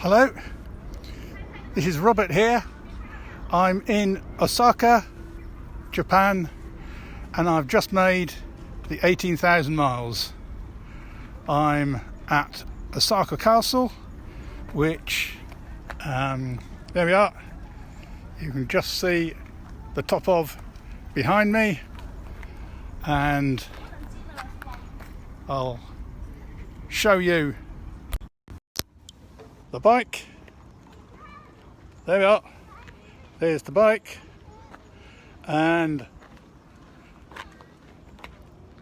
Hello, this is Robert here. I'm in Osaka, Japan, and I've just made the 18,000 miles. I'm at Osaka Castle, which, there we are. You can just see the top of behind me, and I'll show you the bike. There we are. There's the bike, and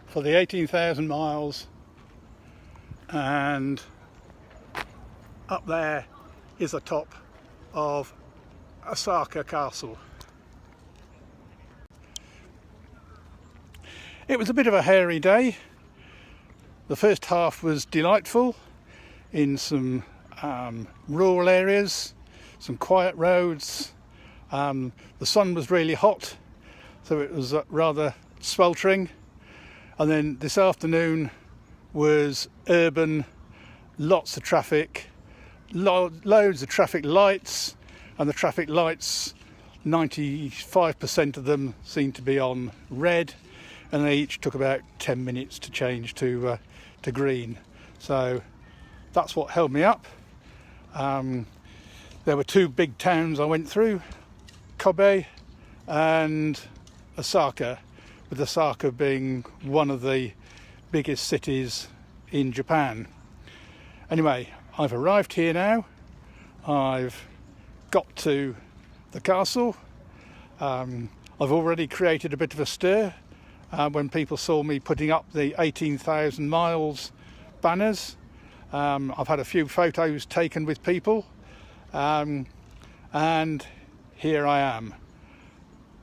for the 18,000 miles, and up there is the top of Osaka Castle. It was a bit of a hairy day. The first half was delightful in some rural areas, some quiet roads. The sun was really hot, so it was rather sweltering. And then this afternoon was urban, lots of traffic, loads of traffic lights, and the traffic lights, 95% of them seemed to be on red, and they each took about 10 minutes to change to green. So that's what held me up. There were two big towns I went through, Kobe and Osaka, with Osaka being one of the biggest cities in Japan. Anyway, I've arrived here now. I've got to the castle. I've already created a bit of a stir when people saw me putting up the 18,000 miles banners. I've had a few photos taken with people, and here I am.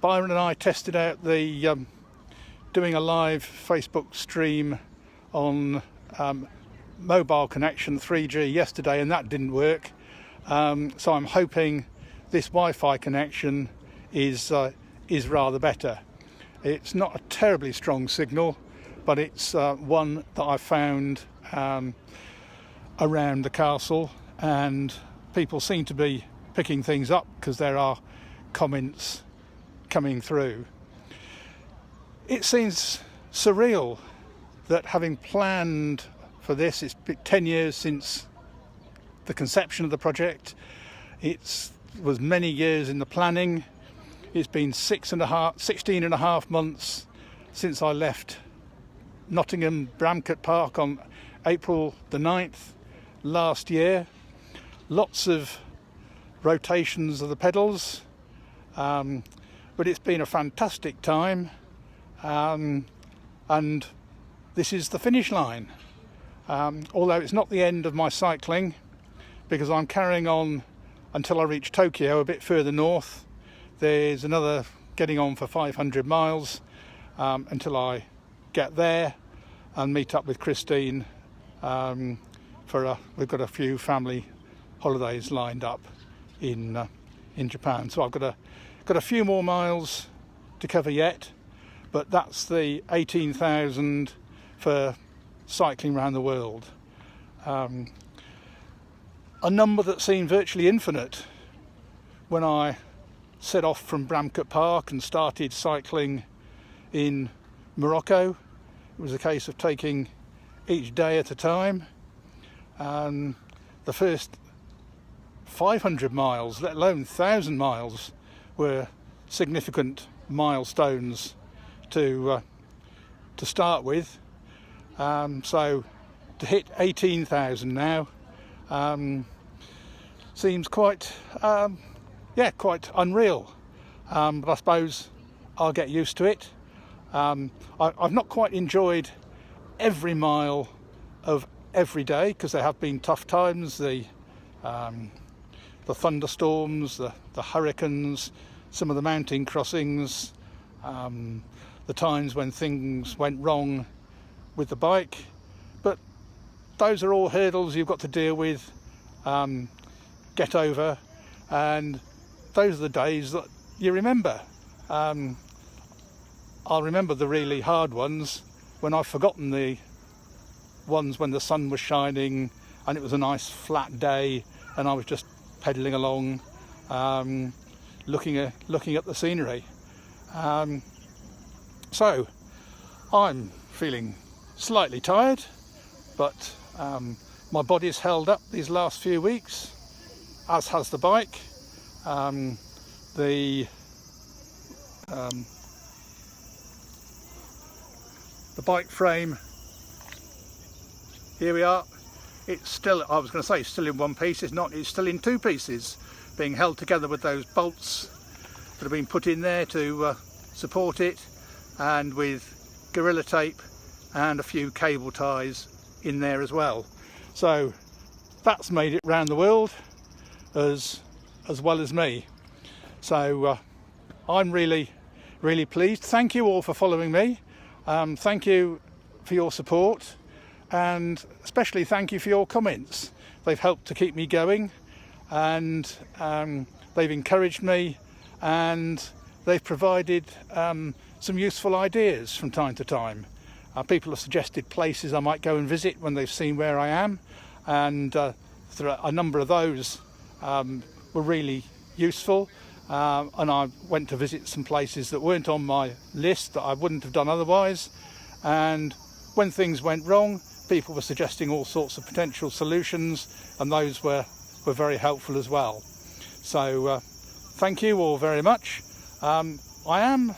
Byron and I tested out the doing a live Facebook stream on mobile connection 3G yesterday, and that didn't work. So I'm hoping this Wi-Fi connection is rather better. It's not a terribly strong signal, but it's one that I found around the castle, and people seem to be picking things up because there are comments coming through. It seems surreal that, having planned for this, it's been 10 years since the conception of the project. It was many years in the planning. It's been 16 and a half months since I left Nottingham Bramcote Park on April the 9th last year. Lots of rotations of the pedals, but it's been a fantastic time, and this is the finish line. Although it's not the end of my cycling, because I'm carrying on until I reach Tokyo, a bit further north. There's another getting on for 500 miles until I get there and meet up with Christine we've got a few family holidays lined up in Japan. So I've got a few more miles to cover yet, but that's the 18,000 for cycling around the world. A number that seemed virtually infinite when I set off from Bramcote Park and started cycling in Morocco. It was a case of taking each day at a time. The first 500 miles, let alone 1,000 miles, were significant milestones to start with. So to hit 18,000 now seems quite unreal. But I suppose I'll get used to it. I've not quite enjoyed every mile of every day, because there have been tough times, the thunderstorms, the hurricanes, some of the mountain crossings, the times when things went wrong with the bike. But those are all hurdles you've got to deal with, get over, and those are the days that you remember. I'll remember the really hard ones when I've forgotten the ones when the sun was shining and it was a nice flat day and I was just pedalling along, looking at the scenery. So I'm feeling slightly tired, but my body's held up these last few weeks, as has the bike. The bike frame, here we are. It's still, I was going to say still in one piece, it's not, it's still in two pieces, being held together with those bolts that have been put in there to support it, and with Gorilla Tape and a few cable ties in there as well. So that's made it round the world as well as me. So I'm really pleased. Thank you all for following me. Thank you for your support, and especially thank you for your comments. They've helped to keep me going, and they've encouraged me, and they've provided some useful ideas from time to time. People have suggested places I might go and visit when they've seen where I am, and a number of those were really useful. And I went to visit some places that weren't on my list that I wouldn't have done otherwise, and when things went wrong, people were suggesting all sorts of potential solutions, and those were very helpful as well. So thank you all very much. I am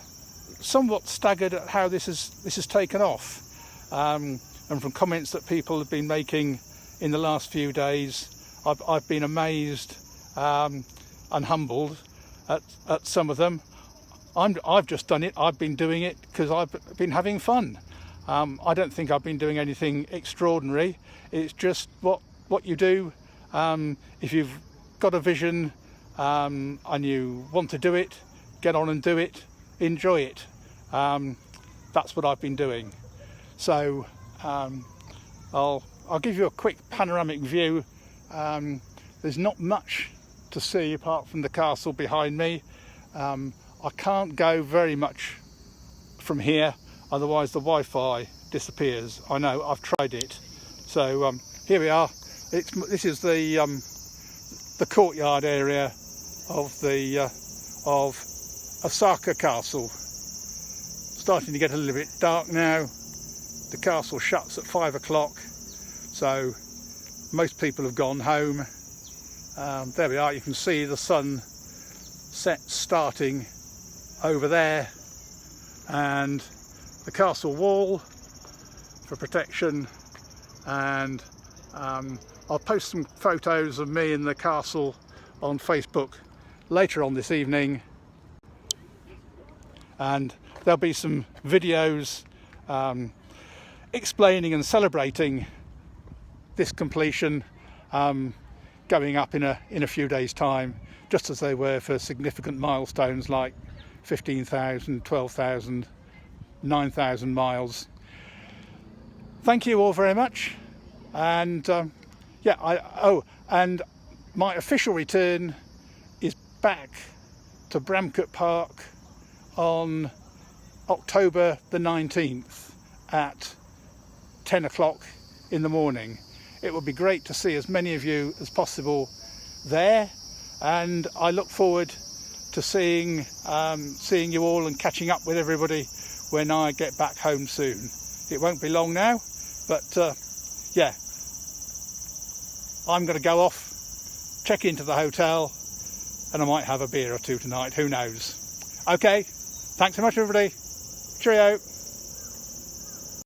somewhat staggered at how this has taken off, and from comments that people have been making in the last few days, I've been amazed and humbled at some of them. I've just done it. I've been doing it because I've been having fun. I don't think I've been doing anything extraordinary. It's just what you do. If you've got a vision and you want to do it, get on and do it. Enjoy it. That's what I've been doing. So I'll give you a quick panoramic view. There's not much to see apart from the castle behind me. I can't go very much from here, otherwise the Wi-Fi disappears. I know, I've tried it. So here we are. This is the courtyard area of Osaka Castle. Starting to get a little bit dark now. The castle shuts at 5 o'clock, so most people have gone home. There we are, you can see the sun starting over there, and the castle wall for protection, and I'll post some photos of me in the castle on Facebook later on this evening, and there'll be some videos explaining and celebrating this completion going up in a few days' time, just as they were for significant milestones like 15,000, 12,000, 9,000 miles. Thank you all very much, and and my official return is back to Bramcote Park on October the 19th at 10 o'clock in the morning. It would be great to see as many of you as possible there, and I look forward to seeing you all and catching up with everybody when I get back home soon. It won't be long now, but yeah, I'm going to go off, check into the hotel, and I might have a beer or two tonight, who knows. Okay, thanks so much everybody, cheerio.